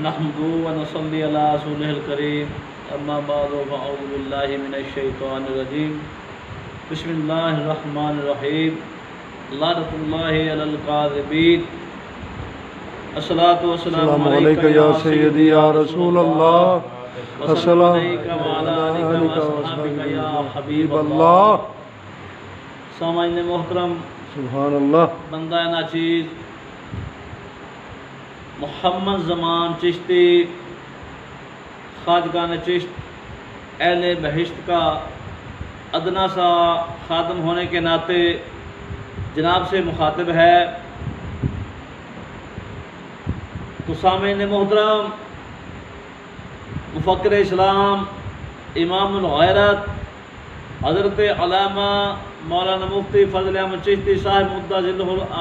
नहमदुहु व नसल्ली अला रसूलिहिल करीम अम्मा बअदु फअऊज़ु बिल्लाहि मिनश शैतानिर रजीम बिस्मिल्लाहिर रहमानिर रहीम लानतुल्लाहि अलल काज़िबीन अस्सलातु वस्सलामु अलैका या सय्यदी या रसूल अल्लाह अस्सलामु अलैका व अला आलिका व अस्हाबिका या हबीब अल्लाह। सामाईन मोहतरम, सुभान अल्लाह। बंदा नाचीज़ मोहम्मद ज़मान चिश्ती ख्वाजगान चिश्त अहले बहिश्त का अदना सा खादम होने के नाते जनाब से मुखातिब है। तो सामईन मोहतरम, मुफ़क्किर इस्लाम इमामुल गैरत हज़रत अल्लामा मौलाना मुफ्ती फज़ल अहमद चिश्ती साहिब मुद्दा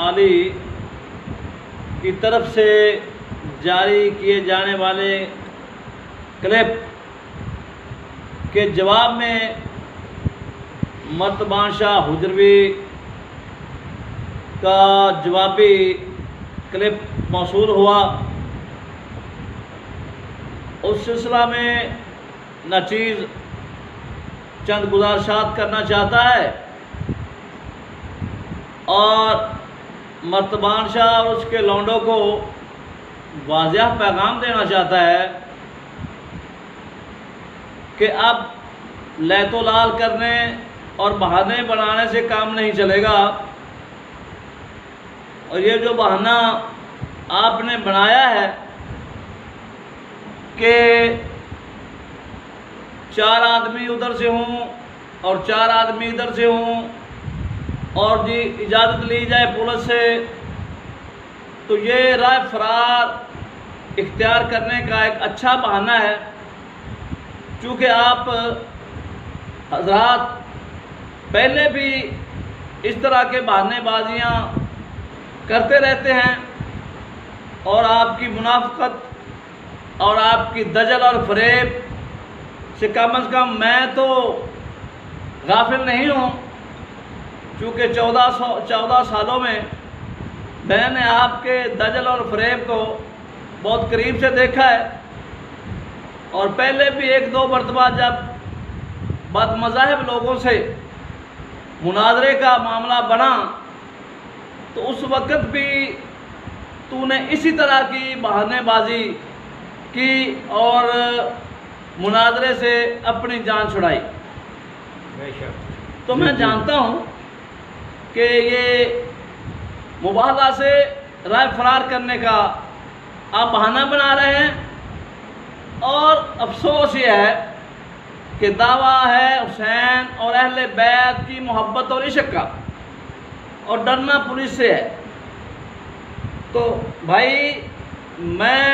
आली की तरफ से जारी किए जाने वाले क्लिप के जवाब में मर्तबान शाह हुजरवी का जवाबी क्लिप मौसूल हुआ। उस सिलसिला में नाचीज़ चंद गुज़ारिशात करना चाहता है और मर्तबान शाह और उसके लौंडों को वाज़ेह पैगाम देना चाहता है कि अब लैतो लाल करने और बहाने बनाने से काम नहीं चलेगा। और ये जो बहाना आपने बनाया है कि 4 आदमी उधर से हों और 4 आदमी इधर से हों और जी इजाज़त ली जाए पुलिस से, तो ये राय फरार इख्तियार करने का एक अच्छा बहाना है। चूँकि आप हज़रात पहले भी इस तरह के बहानेबाजियाँ करते रहते हैं और आपकी मुनाफ़क़त और आपकी दजल और फ़रेब से कम अज़ कम मैं तो गाफिल नहीं हूँ। चूँकि 14 सालों में मैंने आपके दजल और फ़रेब को बहुत करीब से देखा है और पहले भी 1-2 मरतबा जब बदमज़ाहिब लोगों से मुनाज़रे का मामला बना तो उस वक़्त भी तूने इसी तरह की बहानेबाजी की और मुनाज़रे से अपनी जान छुड़ाई। तो मैं जानता हूँ कि ये मुबाहला से राय फरार करने का आप बहाना बना रहे हैं और अफसोस ये है कि दावा है हुसैन और अहले बैत की मोहब्बत और इश्क का और डरना पुलिस से है। तो भाई मैं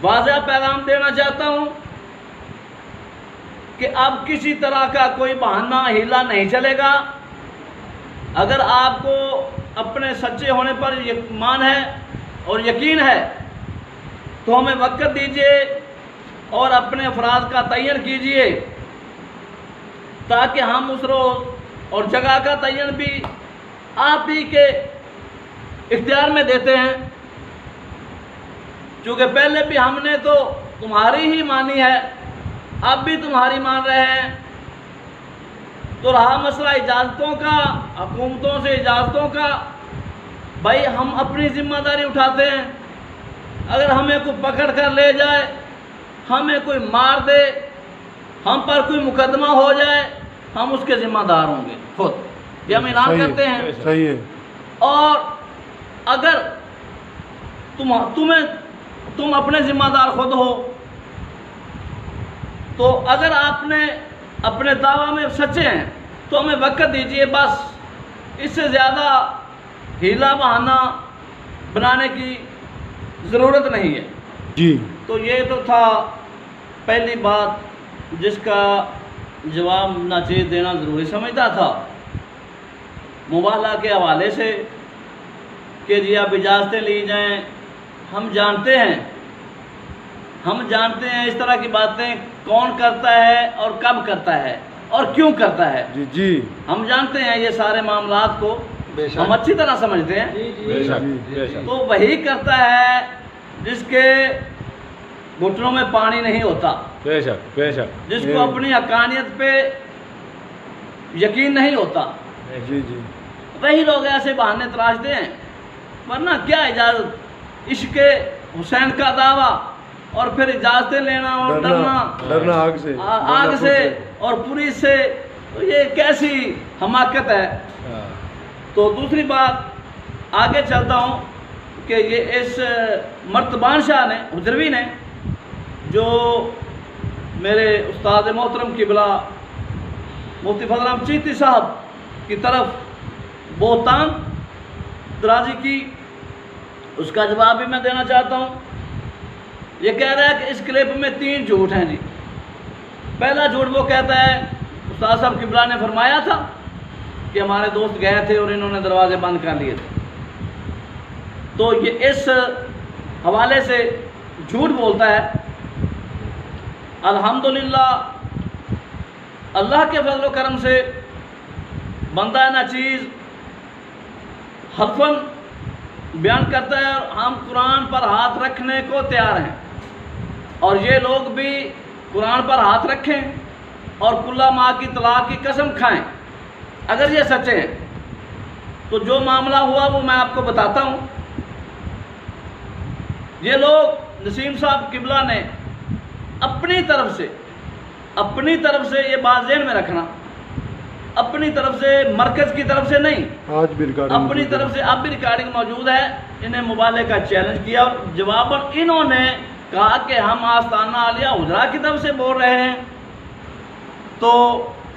वाज़ेह पैगाम देना चाहता हूँ कि अब किसी तरह का कोई बहाना हीला नहीं चलेगा। अगर आपको अपने सच्चे होने पर ईमान है और यकीन है तो हमें वक्त दीजिए और अपने अफराद का तयन कीजिए ताकि हम उस रोज़ और जगह का तयन भी आप ही के इख्तियार में देते हैं। क्योंकि पहले भी हमने तो तुम्हारी ही मानी है, अब भी तुम्हारी मान रहे हैं। तो रहा मसला इजाज़तों का, हुकूमतों से इजाज़तों का, भाई हम अपनी ज़िम्मेदारी उठाते हैं। अगर हमें कोई पकड़ कर ले जाए, हमें कोई मार दे, हम पर कोई मुकदमा हो जाए, हम उसके ज़िम्मेदार होंगे खुद, ये हम ऐलान करते हैं। सही है। और अगर तुम अपने ज़िम्मेदार खुद हो, तो अगर आपने अपने दावा में सच्चे हैं तो हमें वक्त दीजिए, बस इससे ज़्यादा हीला बहाना बनाने की ज़रूरत नहीं है जी। तो ये तो था पहली बात जिसका जवाब नाचीज़ देना ज़रूरी समझता था मुबाहला के हवाले से कि जी अब इजाज़तें ली जाएँ। हम जानते हैं इस तरह की बातें कौन करता है और कब करता है और क्यों करता है। जी जी हम जानते हैं ये सारे मामलात को, हम अच्छी तरह समझते हैं। बेशक। तो वही करता है जिसके घुटनों में पानी नहीं होता, बेशक बेशक, जिसको अपनी हकानियत पे यकीन नहीं होता, जी जी, वही लोग ऐसे बहाने तराशते हैं। वरना क्या इजाज़त, इश्क हुसैन का दावा और फिर इजाज़तें लेना और डरना आग से और पुलिस से, तो ये कैसी हमाकत है। तो दूसरी बात आगे चलता हूँ कि ये इस मर्तबान शाह ने, हुजरवी ने, जो मेरे उस्ताद मोहतरम किबला मुफ्ती फजल अहमद चिश्ती साहब की तरफ बोहतान दराजी की, उसका जवाब भी मैं देना चाहता हूँ। ये कह रहा है कि इस क्लिप में 3 झूठ हैं जी। पहला झूठ वो कहता है उस्ताद साहब किबला ने फरमाया था कि हमारे दोस्त गए थे और इन्होंने दरवाजे बंद कर लिए थे। तो ये इस हवाले से झूठ बोलता है। अल्हम्दुलिल्लाह अल्लाह के फजल करम से बंदा ना चीज़ हरफन बयान करता है और हम कुरान पर हाथ रखने को तैयार हैं, और ये लोग भी कुरान पर हाथ रखें और कुल्ला माँ की तलाक की कसम खाएं। अगर ये सच्चे हैं तो जो मामला हुआ वो मैं आपको बताता हूँ। ये लोग नसीम साहब किबला ने अपनी तरफ से ये बात ज़हन में रखना, अपनी तरफ से, मरकज़ की तरफ से नहीं, आज भी अपनी तरफ से, अब भी रिकॉर्डिंग मौजूद है, इन्हें मुबाले का चैलेंज किया और जवाबन इन्होंने कहा कि हम आस्ताना आलिया हुजरा की तरफ से बोल रहे हैं तो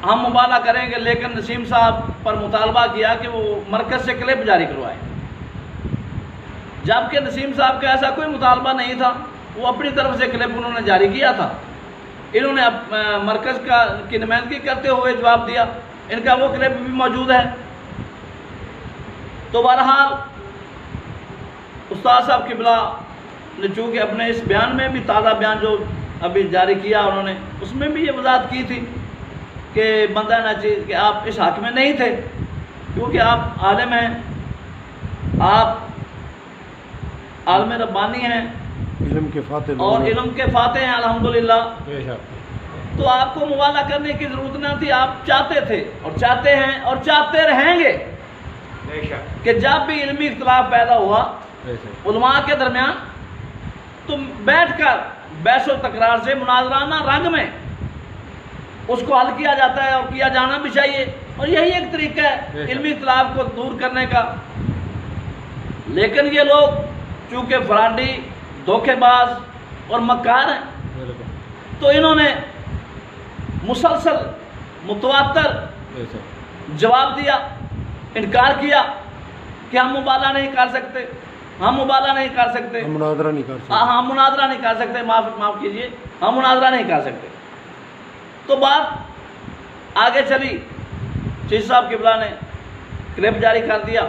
हम मुबाला करेंगे। लेकिन नसीम साहब पर मुतालबा किया कि वो मरकज़ से क्लिप जारी करवाएं, जबकि नसीम साहब का ऐसा कोई मुतालबा नहीं था। वो अपनी तरफ से क्लिप उन्होंने जारी किया था। इन्होंने मरकज़ की नुमाइंदगी करते हुए जवाब दिया, इनका वो क्लिप भी मौजूद है। तो बहरहाल उस्ताद साहब किबला ने चूँकि अपने इस बयान में भी, ताज़ा बयान जो अभी जारी किया उन्होंने, उसमें भी ये वजाहत की थी कि बंदा ना चीज़ कि आप इस हक़ में नहीं थे, क्योंकि आप आलिम हैं, आप आलिम रब्बानी हैं, इल्म के फाते और इल्म के फाते हैं अल्हम्दुलिल्लाह। तो आपको मुवाला करने की ज़रूरत ना थी। आप चाहते थे और चाहते हैं और चाहते रहेंगे कि जब भी इल्मी इख्तिलाफ पैदा हुआ उलमा के दरमियान, तो बैठकर बहस तकरार से मुनाजराना रंग में उसको हल किया जाता है और किया जाना भी चाहिए, और यही एक तरीका है इल्मी इख्तिलाफ को दूर करने का। लेकिन ये लोग चूँकि फराडी, धोखेबाज और मक्कार हैं, तो इन्होंने मुसलसल मुतवातर जवाब दिया, इनकार किया कि हम मुबाला नहीं कर सकते, हम मुबाला नहीं कर सकते, हम मुनाजरा नहीं कर सकते, हम मुनाजरा नहीं कर सकते, माफ़ कीजिए, हम मुनाजरा नहीं कर सकते। तो बात आगे चली, चिश्ती साहब किबला ने क्लिप जारी कर दिया।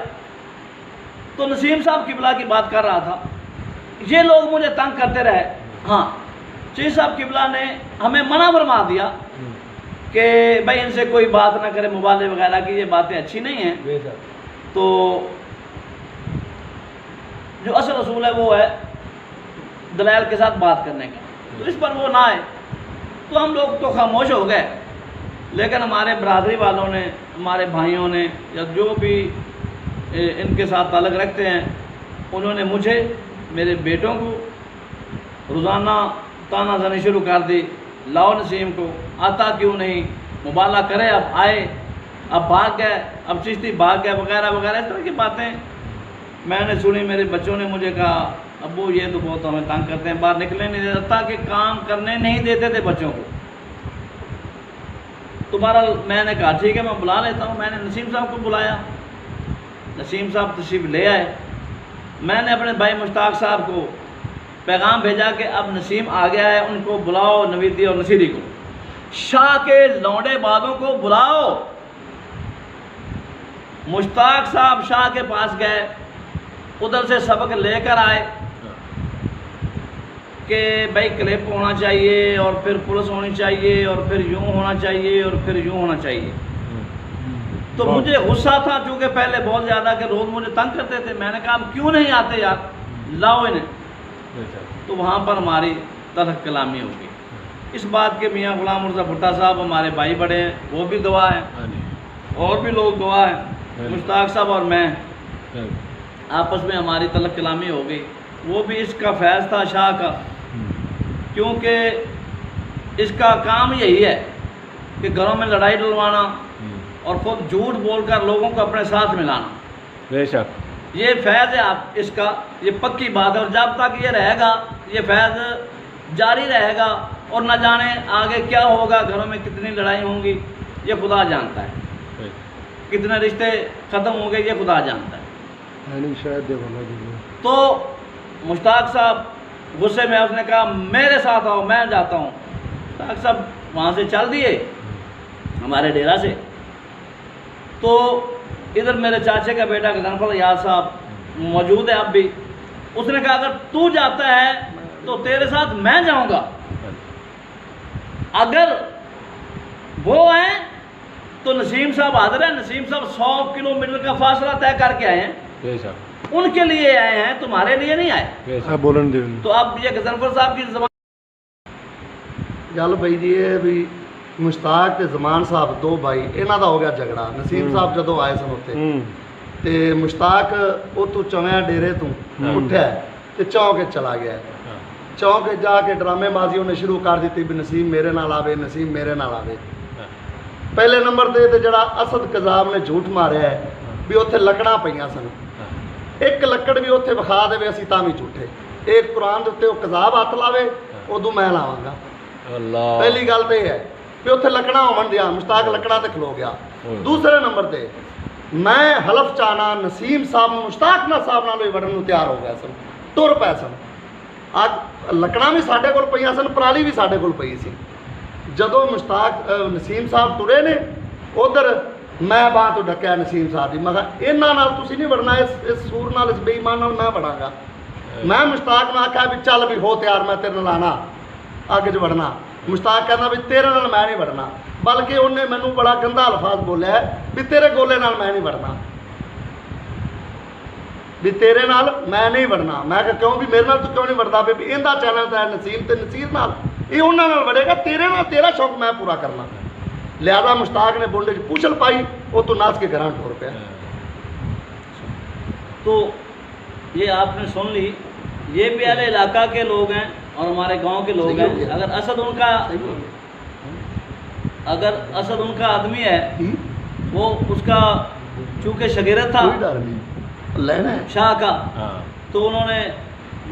तो नसीम साहब किबला की बात कर रहा था, ये लोग मुझे तंग करते रहे। हाँ, चिश्ती साहब किबला ने हमें मना फरमा दिया कि भाई इनसे कोई बात ना करे, मुबाले वगैरह की, ये बातें अच्छी नहीं हैं। तो जो असल असूल है वो है दलाल के साथ बात करने का, तो इस पर वो ना आए तो हम लोग तो खामोश हो गए। लेकिन हमारे बरादरी वालों ने, हमारे भाइयों ने, या जो भी इनके साथ ताल्लुक़ रखते हैं, उन्होंने मुझे, मेरे बेटों को रोज़ाना ताना जानी शुरू कर दी, लाओ नसीम को, आता क्यों नहीं, मुबाला करे, अब आए, अब भाग गए, अब चिश्ती भाग गए, वगैरह वगैरह, इस तरह की बातें मैंने सुनी। मेरे बच्चों ने मुझे कहा, अब्बू ये तो बहुत हमें तंग करते हैं, बाहर निकलने नहीं देता, कि काम करने नहीं देते थे बच्चों को। तुम्हारा, मैंने कहा ठीक है मैं बुला लेता हूँ। मैंने नसीम साहब को बुलाया, नसीम साहब तशरीफ़ ले आए। मैंने अपने भाई मुश्ताक साहब को पैगाम भेजा कि अब नसीम आ गया है, उनको बुलाओ, नवीदी और नसीरी को, शाह के लौंडे बादों को बुलाओ। मुश्ताक साहब शाह के पास गए, उधर से सबक लेकर आए कि भाई क्लिप होना चाहिए और फिर पुलिस होनी चाहिए और फिर यूँ होना चाहिए और फिर यूँ होना चाहिए। तो मुझे गुस्सा था, चूँकि पहले बहुत ज़्यादा कि रोज़ मुझे तंग करते थे। मैंने कहा अब क्यों नहीं आते यार, लाओ इन्हें। तो वहाँ पर हमारी तलख कलामी होगी। इस बात के मियाँ गुलाम मुर्जा भुट्टा साहब हमारे भाई बड़े हैं, वो भी गवाह हैं और भी लोग गवाह हैं, मुश्ताक साहब और मैं आपस में हमारी तलख कलामी हो गई। वो भी इसका फैज़ था शाह का, क्योंकि इसका काम यही है कि घरों में लड़ाई डलवाना और खुद झूठ बोलकर लोगों को अपने साथ मिलाना। बेशक ये फैज़ है आप इसका, ये पक्की बात है। और जब तक ये रहेगा ये फैज़ जारी रहेगा और न जाने आगे क्या होगा, घरों में कितनी लड़ाई होंगी ये खुदा जानता है, कितने रिश्ते ख़त्म होंगे ये खुदा जानता है। शायद तो मुश्ताक साहब गुस्से में उसने कहा मेरे साथ आओ, मैं जाता हूँ। मुश्ताक साहब वहाँ से चल दिए हमारे डेरा से। तो इधर मेरे चाचे का बेटा गजनफर याद साहब मौजूद है अब भी। उसने कहा अगर तू जाता है तो तेरे साथ मैं जाऊंगा, अगर वो आए तो नसीम साहब हाजिर है। नसीम साहब 100 किलोमीटर का फासला तय करके आए हैं, उनके लिए आए हैं, तुम्हारे लिए नहीं आए। बोलन दे तो अब ये गजनफर साहब की जबान गल बई जी है भी मुश्ताक ते जमान साहब दो भाई, इन्हों का हो गया झगड़ा। नसीम साहब जदों आए सन उत्ते ते मुश्ताक उतों चौंया डेरे तो उठा ते चौंक चला गया। चौंक जाके ड्रामेबाजी उन्हें शुरू कर दी भी नसीम मेरे नाल आवे, नसीम मेरे नाल आवे। पहले नंबर ते जड़ा असद कजाब ने झूठ मारिया है भी उत्थे लकड़ां पईयां सन, एक लकड़ भी उत्थे विखा देवे असीं तां भी झूठे। एक कुरान दे उत्ते कजाब हथ लावे उदों मैं लावांगा। पहली गल तो यह है भी उत्थे लकड़ा होवन दिया, मुश्ताक लकड़ा ते खलो गया। दूसरे नंबर ते मैं हलफ चाहना नसीम साहब मुश्ताक ना साहब नाल वड़न नूं तैयार हो गया सन, तुर पै सन। अज लकड़ा भी साडे कोल पईयां सन, पराली भी साडे कोल पई सी। जदों मुश्ताक नसीम साहब तुरे ने उधर मैं बांह तो ढक्या नसीम साहब की, मैं कहा इन्हां नाल तुसीं नहीं वड़ना, इस सूर नाल इस बेईमान नाल मैं वड़ांगा। मैं मुश्ताक ने आख्या भी चल भी हो तैयार, मैं तेरे नाल आना अग च वड़ना। मुश्ताक कहना भी तेरे नाल मैं नहीं वड़ना, बल्कि उन्हें मैनू बड़ा गंदा अल्फाज बोलिया भी तेरे गोले नाल मैं नहीं वड़ना, भी तेरे नाल मैं नहीं वड़ना। मैं कहा क्यों भी मेरे नाल तू क्यों नहीं वड़दा? भी इहदा चैनल तो है नसीम ते नसीर नाल, ये उन्हां नाल वड़ेगा, तेरे नाल तेरा शौक मैं पूरा करना। लिहाजा मुश्ताक ने बोंडे च पूछल पाई, वो तो नाच के घर टुर पिया। तो ये आपने सुन ली, ये भी अहले इलाका के लोग हैं और हमारे गांव के लोग हैं। अगर असद उनका आदमी है, वो उसका चूँकि शगीरत था लेना है शाह का, तो उन्होंने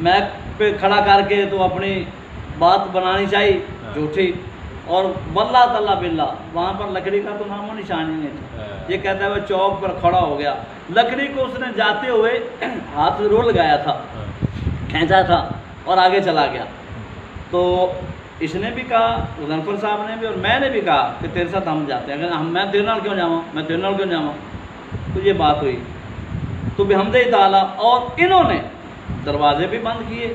मैक पे खड़ा करके तो अपनी बात बनानी चाहिए झूठी। और वल्लाह तल्ला बिल्ला वहाँ पर लकड़ी का तो नामो निशान ही नहीं था। ये कहता है वह चौक पर खड़ा हो गया, लकड़ी को उसने जाते हुए हाथ जरूर लगाया था, खींचा था और आगे चला गया। तो इसने भी कहा, गजनफर साहब ने भी और मैंने भी कहा कि तेरे साथ हम जाते हैं। अगर मैं तेरे नाल क्यों जाऊँ, मैं तेरे नाल क्यों जाऊँ? तो ये बात हुई तो भी हमदे ताला, और इन्होंने दरवाजे भी बंद किए।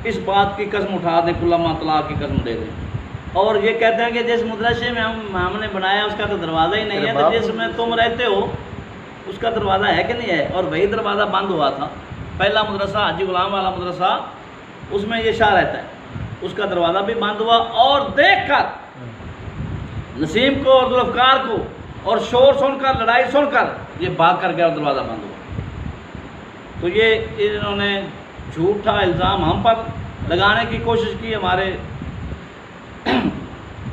इस बात की कसम उठा दें, कुल्ला तलाक की कसम दे दें। और ये कहते हैं कि जिस मदरसे में हमने बनाया उसका तो दरवाज़ा ही नहीं है, तो जिसमें तुम रहते हो उसका दरवाज़ा है कि नहीं है? और वही दरवाज़ा बंद हुआ था। पहला मदरसा हाजी गुलाम वाला मदरसा, उसमें ये शाह रहता है, उसका दरवाज़ा भी बंद हुआ। और देख कर नसीम को और जुल्फ़कार को और शोर सुनकर, लड़ाई सुनकर ये भाग कर गया और दरवाज़ा बंद हुआ। तो ये इन्होंने झूठा इल्ज़ाम हम पर लगाने की कोशिश की, हमारे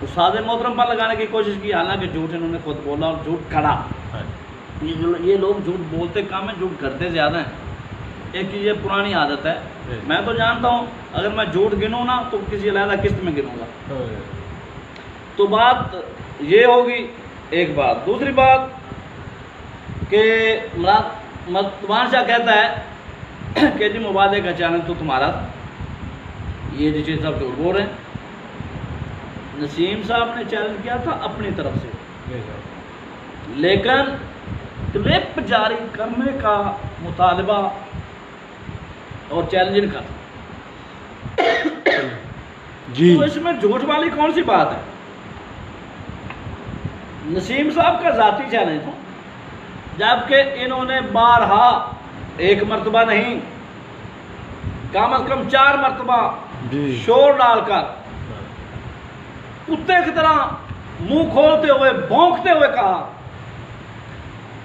उस्ताद मोहतरम पर लगाने की कोशिश की। हालांकि झूठ इन्होंने खुद बोला और झूठ खड़ा। ये लोग झूठ बोलते कम है, झूठ करते ज़्यादा हैं। एक ये पुरानी आदत है, मैं तो जानता हूँ अगर मैं झूठ गिनूँ ना तो किसी अलग किस्त में गिनूँगा। तो बात ये होगी एक बात। दूसरी बात कि मतवान शाह कहता है कि जी मुबादे का चैनल तो तुम्हारा, ये जी चीज़ सब झूठ बोल रहे हैं। नसीम साहब ने चैलेंज किया था अपनी तरफ से, लेकिन क्लिप जारी करने का मुतालबा और चैलेंज इनका जी। तो इसमें झूठ वाली कौन सी बात है? नसीम साहब का जाती चैलेंज था, जबकि इन्होंने बारहा, एक मरतबा नहीं कम से कम 4 मरतबा जी शोर डालकर कुत्ते की तरह मुंह खोलते हुए भौंकते हुए कहा,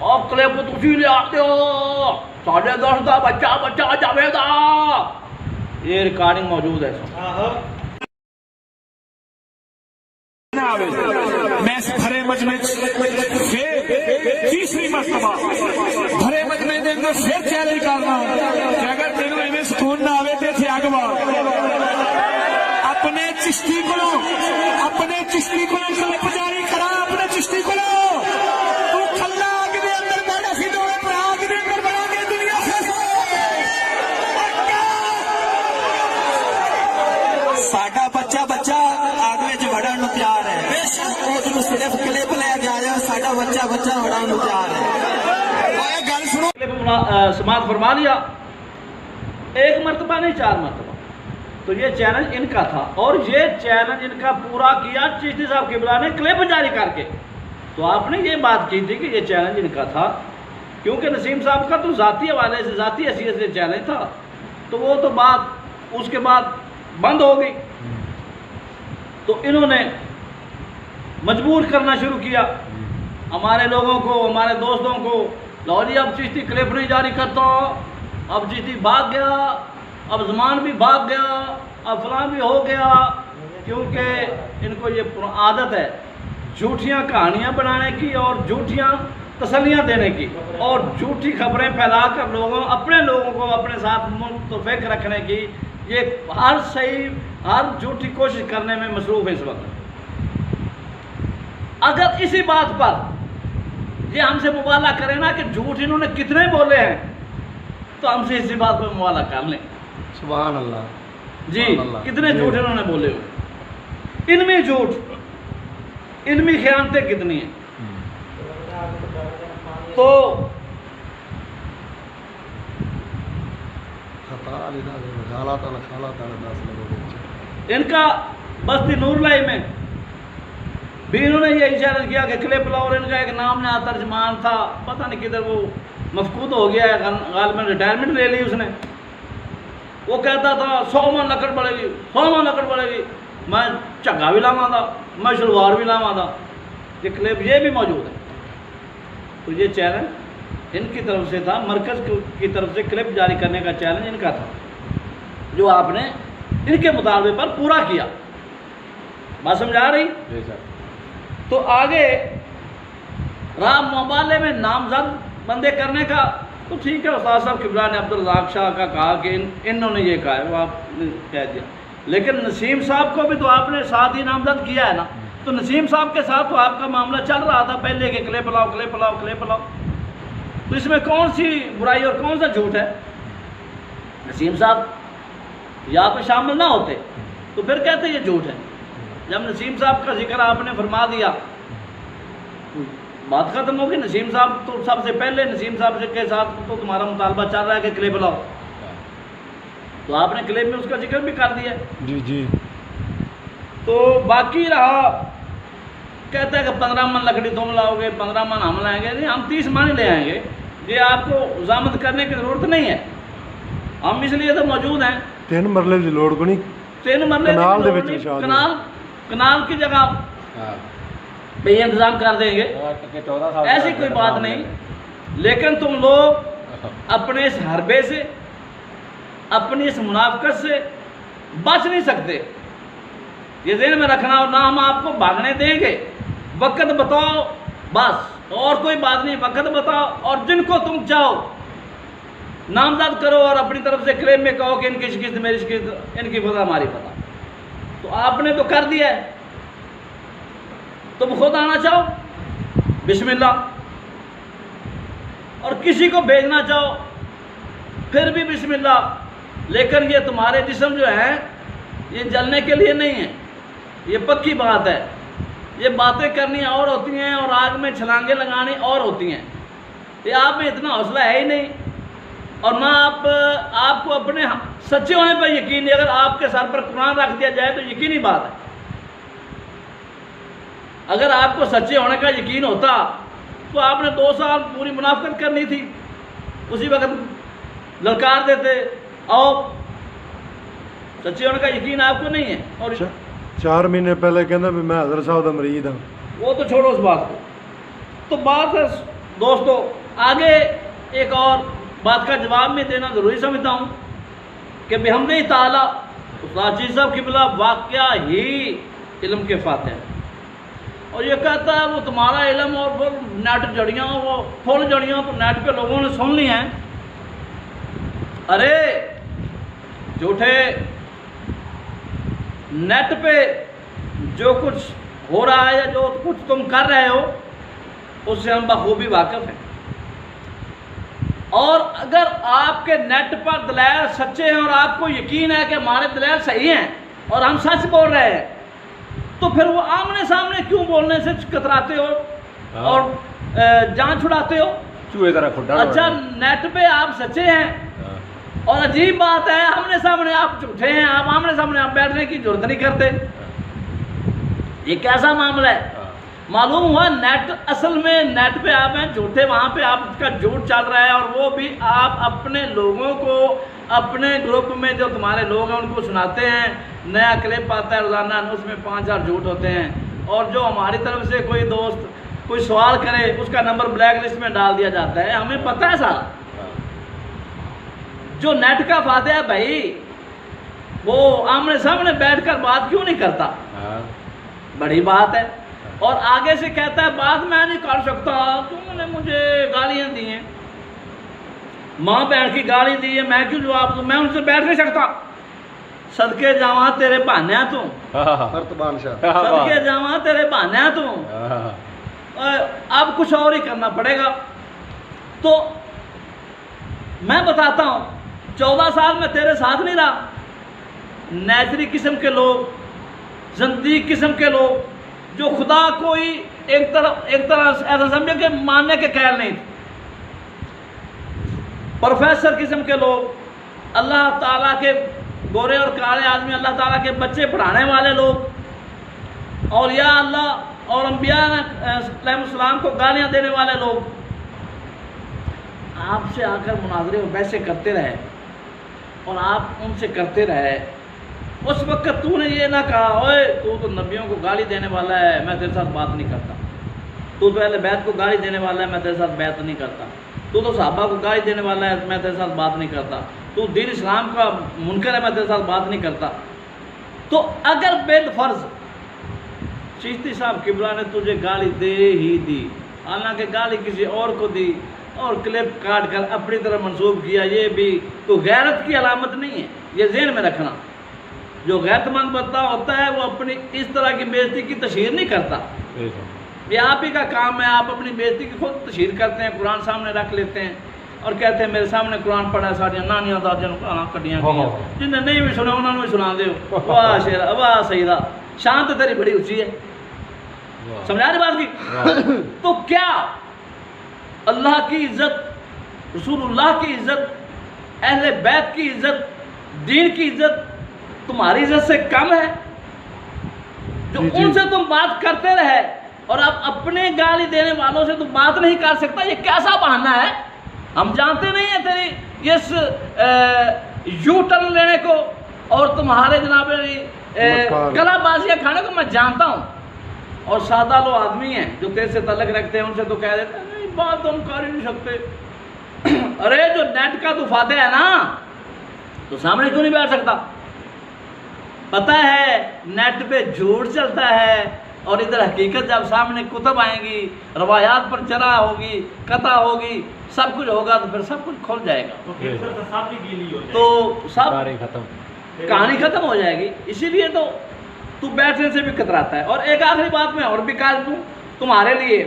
और क्लिप तुसी ले आते हो, 10.5 का बच्चा बच्चा जावेदा। ये रिकॉर्डिंग मौजूद है। मैं भरे मजमे तीसरी मरतबा भरे मजमे दे अंदर फिर चैलेंज करना कि अगर तेन इवें सुकून ना आवे ते थे अगवा अपने चिश्ती को क्लिप जारी करा, अपने चिश्ती को तू खल्ला आग दे अंदर बैठा सी दोवे पर आग दे अंदर बना के दुनिया साडा बच्चा बच्चा आग विच वड़न नूं तैयार है। बेशक उसनूं सिर्फ क्लिप लै जाए, साडा बच्चा बच्चा वड़न नूं तैयार है। गल सुनो, क्लिप समाप्त फरमा लिया, 1 मरतबा नहीं 4 मरतबा। तो ये चैलेंज इनका था, और ये चैलेंज इनका पूरा किया चिश्ती साहब किबला ने क्लिप जारी करके। तो आपने ये बात की थी कि ये चैलेंज इनका था, क्योंकि नसीम साहब का तो ज़ाती हवाले से ज़ाती हैसियत से चैलेंज था, तो वो तो बात उसके बाद बंद हो गई। तो इन्होंने मजबूर करना शुरू किया हमारे लोगों को, हमारे दोस्तों को, लो जी अब चिश्ती क्लिप नहीं जारी करता, अब चिश्ती भाग गया, अब ज़मान भी भाग गया, अब फलां भी हो गया। क्योंकि इनको ये आदत है झूठियाँ कहानियाँ बनाने की और झूठियाँ तसल्लियाँ देने की, और झूठी खबरें फैलाकर अपने लोगों को अपने साथ मुतफिक रखने की। ये हर झूठी कोशिश करने में मसरूफ़ है इस वक्त। अगर इसी बात पर ये हमसे मुबाला करें ना कि झूठ इन्होंने कितने बोले हैं, तो हमसे इसी बात पर मुबाला कर लें। सुभान अल्लाह जी, सुभान अल्लाह। कितने झूठ इन्होंने बोले हुए, इनमें झूठ, इनमें खयानतें कितनी हैं। तो इनका बस्ती नूरलाई में भी इन्होंने ये इशारा किया कि क्लिप लाओ, और इनका एक नाम नया तर्जमान था, पता नहीं किधर वो मफकूद हो गया है, गालिबन रिटायरमेंट ले ली उसने। वो कहता था 100 मन लकड़ पड़ेगी, 100 मन लकड़ पड़ेगी, मैं झग्गा भी लावा था, मैं शलवार भी लावा था। ये क्लिप ये भी मौजूद है। तो ये चैलेंज इनकी तरफ से था, मरकज़ की तरफ से क्लिप जारी करने का चैलेंज इनका था, जो आपने इनके मुतालबे पर पूरा किया। बात समझ आ रही? तो आगे राम मुबाले में नामजद बंदे करने का, तो ठीक है, उस्ताद साहब किबला ने अब्दुल रज़ाक शाह का कहा कि इन्होंने ये कहा है, वो आपने कह दिया। लेकिन नसीम साहब को भी तो आपने साथ ही नामजद किया है ना, तो नसीम साहब के साथ तो आपका मामला चल रहा था पहले कि क्लिप लाओ क्लिप लाओ क्लिप लाओ। तो इसमें कौन सी बुराई और कौन सा झूठ है? नसीम साहब या तो शामिल ना होते तो फिर कहते ये झूठ है। जब नसीम साहब का जिक्र आपने फरमा दिया, बात खत्म होगी। नसीम साहब तो सबसे पहले, नसीम साहब के साथ तो तुम्हारा मुतालबा चल रहा है कि क्लिप लाओ, तो आपने क्लिप में उसका जिक्र भी कर दिया। जी जी। तो बाकी रहा, कहता है कि 15 मन लकड़ी तुम लाओगे, 15 मन हम लाएंगे। नहीं, हम 30 मन ही ले आएंगे, ये आपको ज़ामत करने की ज़रूरत नहीं है। हम इसलिए तो मौजूद हैं। 3 मरले की लोड़ को नहीं, 3 मरले कनाल कनाल की जगह पे इंतज़ाम कर देंगे, ऐसी कोई बात नहीं। लेकिन तुम लोग अपने इस हरबे से, अपनी इस मुनाफकत से बच नहीं सकते, ये ज़हन में रखना। और ना हम आपको भागने देंगे, वक्त बताओ बस, और कोई बात नहीं, वक्त बताओ। और जिनको तुम चाहो नामजद करो, और अपनी तरफ से क्लेम में कहो कि इनकी शिकस्त मेरी शिकस्त, इनकी फजा हमारी फजा। तो आपने तो कर दिया है, तुम खुद आना चाहो बिस्मिल्लाह, और किसी को भेजना चाहो फिर भी बिस्मिल्लाह। लेकिन ये तुम्हारे जिस्म जो है ये जलने के लिए नहीं है, ये पक्की बात है। ये बातें करनी और होती हैं और आग में छलांगे लगानी और होती हैं। ये आप में इतना हौसला है ही नहीं, और ना आपको अपने सच्चे होने पर यकीन नहीं। अगर आपके सर पर कुरान रख दिया जाए तो यकीनी बात है। अगर आपको सच्चे होने का यकीन होता तो आपने 2 साल पूरी मुनाफकत करनी थी। उसी वक्त ललकार देते, आओ सच्चे होने का यकीन आपको नहीं है। और 4 महीने पहले कहना भी मैं हजरत साहब का मरीज हाँ। वो तो छोड़ो उस बात को। तो बात है दोस्तों, आगे एक और बात का जवाब मैं देना ज़रूरी समझता हूँ कि बिहम्दिही ताला उस्ताद चीज़ साहब किबला वाक़या ही इल्म के फाते हैं। और ये कहता है वो तुम्हारा इल्म और वो नेट जड़ियाँ, वो फुल जड़ियाँ तो नेट पे लोगों ने सुन ली हैं। अरे झूठे, नेट पे जो कुछ हो रहा है या जो कुछ तुम कर रहे हो उससे हम बखूबी वाकिफ हैं। और अगर आपके नेट पर दलाइल सच्चे हैं और आपको यकीन है कि हमारे दलाइल सही हैं और हम सच बोल रहे हैं, तो फिर वो आमने सामने क्यों बोलने से कतराते हो और जान छुड़ाते हो? चूहे तरह खुदा। अच्छा, नेट पे आप सच्चे हैं और अजीब बात है आमने सामने आप झूठे हैं, आप आमने सामने आप बैठने की जरूरत नहीं करते। ये कैसा मामला है? मालूम हुआ नेट, असल में नेट पे आप हैं झूठे, वहाँ पे आपका झूठ चल रहा है और वो भी आप अपने लोगों को, अपने ग्रुप में जो तुम्हारे लोग हैं उनको सुनाते हैं। नया क्लिप आता है रोज़ाना, उसमें 5-4 झूठ होते हैं। और जो हमारी तरफ से कोई दोस्त कोई सवाल करे उसका नंबर ब्लैक लिस्ट में डाल दिया जाता है। हमें पता है सारा। जो नेट का फायदा है भाई, वो आमने सामने बैठकर बात क्यों नहीं करता? बड़ी बात है। और आगे से कहता है बात मैं नहीं कर सकता, तुमने मुझे गालियां दी हैं, माँ बहन की गाली दी है, मैं क्यों जवाब दूं? मैं उनसे बैठ नहीं सकता। सदके जावा तेरे बहाने तू, सदके जावा तेरे बहाने तू। अब कुछ और ही करना पड़ेगा। तो मैं बताता हूँ, 14 साल में तेरे साथ नहीं रहा। नेचरी किस्म के लोग, जंदीक किस्म के लोग, जो खुदा कोई एक तरह ऐसा समझे कि मानने के कायल नहीं थे। प्रोफेसर किस्म के लोग, अल्लाह ताला के गोरे और काले आदमी, अल्लाह ताला के बच्चे पढ़ाने वाले लोग, और या अल्लाह और अंबिया अलैहिस्सलाम को गालियां देने वाले लोग आपसे आकर मुनाजरे और वैसे करते रहे और आप उनसे करते रहे। उस वक्त तूने ये ना कहा, ओए तू तो नबियों को गाली देने वाला है, मैं तेरे साथ बात नहीं करता। तू तो अहले बैत को गाली देने वाला है, मैं तेरे साथ बात नहीं करता। तू तो सहाबा को गाली देने वाला है, मैं तेरे साथ बात नहीं करता। तू दीन इस्लाम का मुनकर है, मैं तेरे साथ बात नहीं करता। तो अगर बेदफर्ज चिश्ती साहब किबला ने तुझे गाली दे ही दी, हालांकि गाली किसी और को दी और क्लिप काट कर अपनी तरफ मंसूब किया, ये भी तो गैरत की अलामत नहीं है। ये ज़हन में रखना। जो गैरतमंद बंदा होता है वो अपनी इस तरह की बेइज्जती की तशहीर नहीं करता। ये आप ही का काम है, आप अपनी बेइज्जती की खुद तशहीर करते हैं, कुरान सामने रख लेते हैं और कहते हैं मेरे सामने कुरान पढ़ा है, साड़ियाँ नानियाँ दादियाँ कटियाँ जिन्हें नहीं भी सुने उन्होंने भी सुना दो। वाह शेरा, वाह सईदा, शान तो तेरी बड़ी ऊँची है। समझा रही बात की? तो क्या अल्लाह की इज्जत, रसूलुल्लाह की इज्जत, अहले बैत की इज्जत, दीन की इज्जत तुम्हारी इज्जत से कम है? जो उनसे तुम बात करते रहे और आप अपने गाली देने वालों से तुम बात नहीं कर सकता, ये कैसा बहाना है? हम जानते नहीं है तेरी इस यू टर्न लेने को और तुम्हारे जनाब कलाबाजियाँ खाने को मैं जानता हूँ। और सादा लो आदमी हैं जो तेरे से तलक रखते हैं, उनसे तो कह देते हैं नहीं बात हम कर ही नहीं सकते। अरे जो नेट का तो फायदा है ना, तो सामने क्यों नहीं बैठ सकता? पता है नेट पे झूठ चलता है और इधर हकीकत जब सामने कुतब आएंगी, रवायात पर चरा होगी, कथा होगी, सब कुछ होगा तो फिर सब कुछ खुल जाएगा, तो सब कहानी खत्म हो जाएगी। इसीलिए तो तू बैठने से भी कतराता है। और एक आखिरी बात मैं और भी कह दूँ तुम्हारे लिए,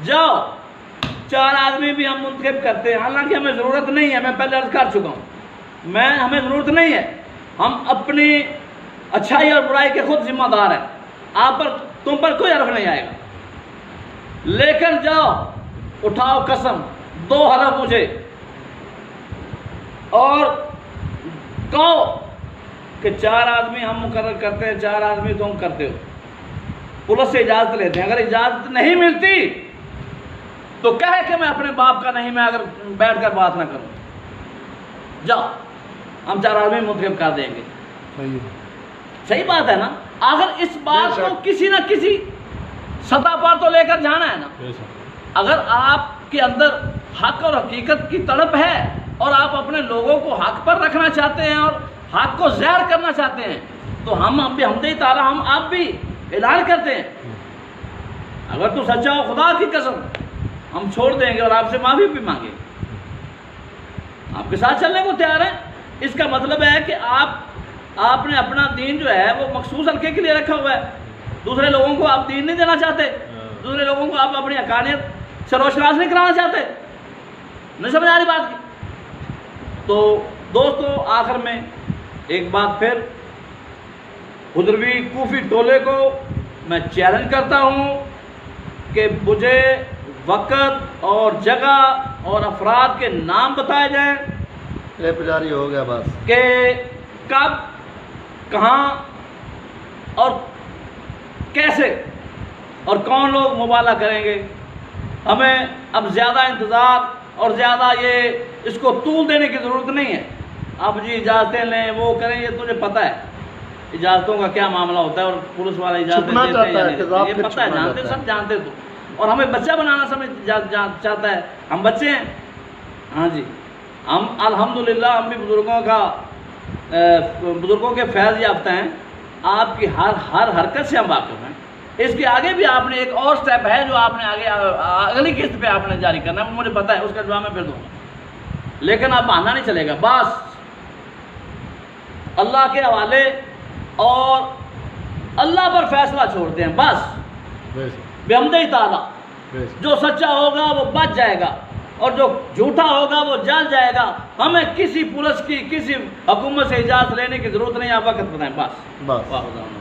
जाओ 4 आदमी भी हम मुंतखब करते हैं, हालांकि हमें ज़रूरत नहीं है, मैं पहले अर्ज कर चुका हूँ, हमें ज़रूरत नहीं है, हम अपनी अच्छाई और बुराई के खुद जिम्मेदार हैं, आप पर तुम पर कोई हर्फ नहीं आएगा। लेकिन जाओ उठाओ कसम 2 हरफ मुझे और कहो कि 4 आदमी हम मुकर्रर करते हैं, 4 आदमी तुम करते हो, पुलिस से इजाज़त लेते हैं। अगर इजाज़त नहीं मिलती तो कहे कि मैं अपने बाप का नहीं, मैं अगर बैठ कर बात ना करूँ, जाओ हम 4 आदमी मुंतखब कर देंगे। सही है। सही बात है ना। अगर इस बात को बेशक। किसी ना किसी सतह पर तो लेकर जाना है ना। अगर आपके अंदर हक और हकीकत की तड़प है और आप अपने लोगों को हक पर रखना चाहते हैं और हक को ज़ाहिर करना चाहते हैं, तो हम भी हमदे ताला हम आप भी ऐलान करते हैं, अगर तू सच्चा हो खुदा की कसम हम छोड़ देंगे और आपसे माफ़ी भी मांगेंगे, आपके साथ चलने को तैयार हैं। इसका मतलब है कि आपने अपना दीन जो है वो मखसूस हल्के के लिए रखा हुआ है। दूसरे लोगों को आप दीन नहीं देना चाहते, दूसरे लोगों को आप अपनी हकानियत से रोशनास नहीं कराना चाहते। नहीं समझ आ रही बात की। तो दोस्तों आखिर में एक बात फिर हुदरवी कूफी टोले को मैं चैलेंज करता हूँ कि मुझे वक़्त और जगह और अफराद के नाम बताए जाएं क्लिप जारी हो गया बस। कि कब कहाँ और कैसे और कौन लोग मुबाला करेंगे। हमें अब ज़्यादा इंतज़ार और ज़्यादा ये इसको तूल देने की ज़रूरत नहीं है। आप जी इजाज़तें लें वो करें, ये तुझे पता है इजाज़तों का क्या मामला होता है और पुलिस वाला इजाज़तें छुपना देते हैं या चाहता है, नहीं देते, इंतज़ाम ये फिर पता है, छुपना जानते चाहता है। सब जानते तो। और हमें बच्चा बनाना समझ चाहता है, हम बच्चे हैं। हाँ जी, हम अल्हम्दुलिल्लाह हम भी बुज़ुर्गों के फैज़ याफ्ता हैं। आपकी हर हरकत से हम वाकिफ़ हैं। इसके आगे भी आपने एक और स्टेप है जो आपने आगे अगली किस्त पे आपने जारी करना है, मुझे पता है, उसका जवाब मैं फिर दूंगा। लेकिन आप बहाना नहीं चलेगा, बस अल्लाह के हवाले और अल्लाह पर फैसला छोड़ते हैं बस। बेशक, बेहमदे ताला बेशक। जो सच्चा होगा वो बच जाएगा और जो झूठा होगा वो जल जाएगा। हमें किसी पुलिस की किसी हुकूमत से इजाज़त लेने की ज़रूरत नहीं, आप वक्त बताएं बस। बस। वाह।